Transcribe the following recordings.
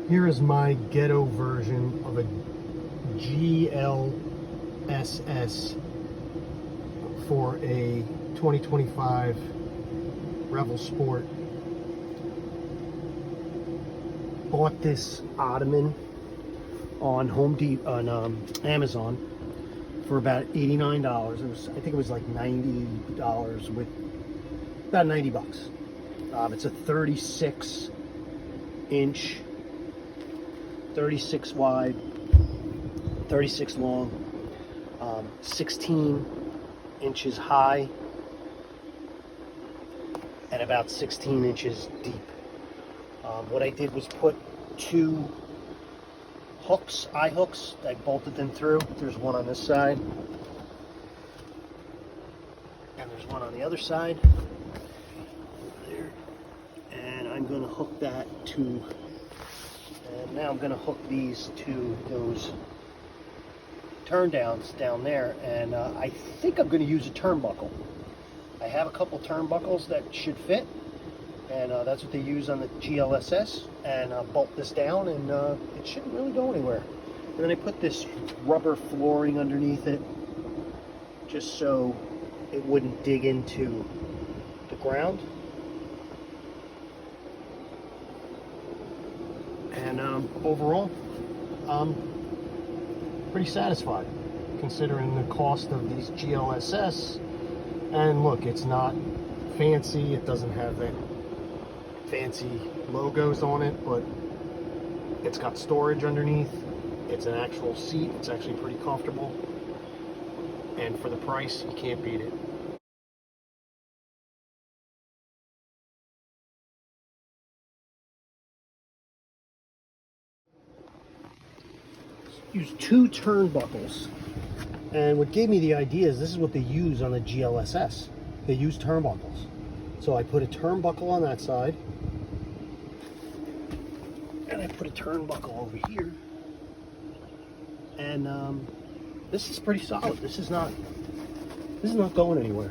Here is my ghetto version of a GLSS for a 2025 Revel Sport. Bought this ottoman on Amazon for about $89. I think it was like $90 with about 90 bucks. It's a 36 inch, 36 wide, 36 long, 16 inches high, and about 16 inches deep. What I did was put two hooks, eye hooks. I bolted them through. There's one on this side, and there's one on the other side. There. And I'm going to hook that to, and now I'm going to hook these to those turn downs down there, and I think I'm going to use a turnbuckle. I have a couple turnbuckles that should fit, and that's what they use on the GLSS, and bolt this down, and it shouldn't really go anywhere. And then I put this rubber flooring underneath it just so it wouldn't dig into the ground. And overall, pretty satisfied considering the cost of these GLSS. And look, it's not fancy, it doesn't have that fancy logos on it, but it's got storage underneath. It's an actual seat. It's actually pretty comfortable, and for the price, you can't beat it. Use two turnbuckles, and what gave me the idea is this is what they use on the GLSS. They use turnbuckles. So I put a turnbuckle on that side, and I put a turnbuckle over here, and this is pretty solid. This is not going anywhere.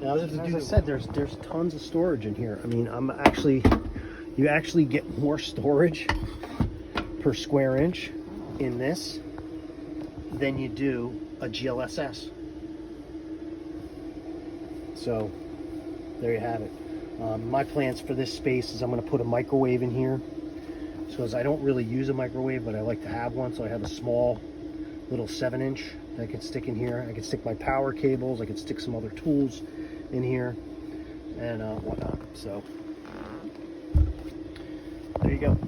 Now, as I said, there's tons of storage in here. I mean, you actually get more storage per square inch in this than you do a GLSS. So there you have it. My plans for this space is I'm going to put a microwave in here. So as I don't really use a microwave, but I like to have one. So I have a small little 7-inch that I can stick in here. I can stick my power cables. I can stick some other tools in here and whatnot. So there you go.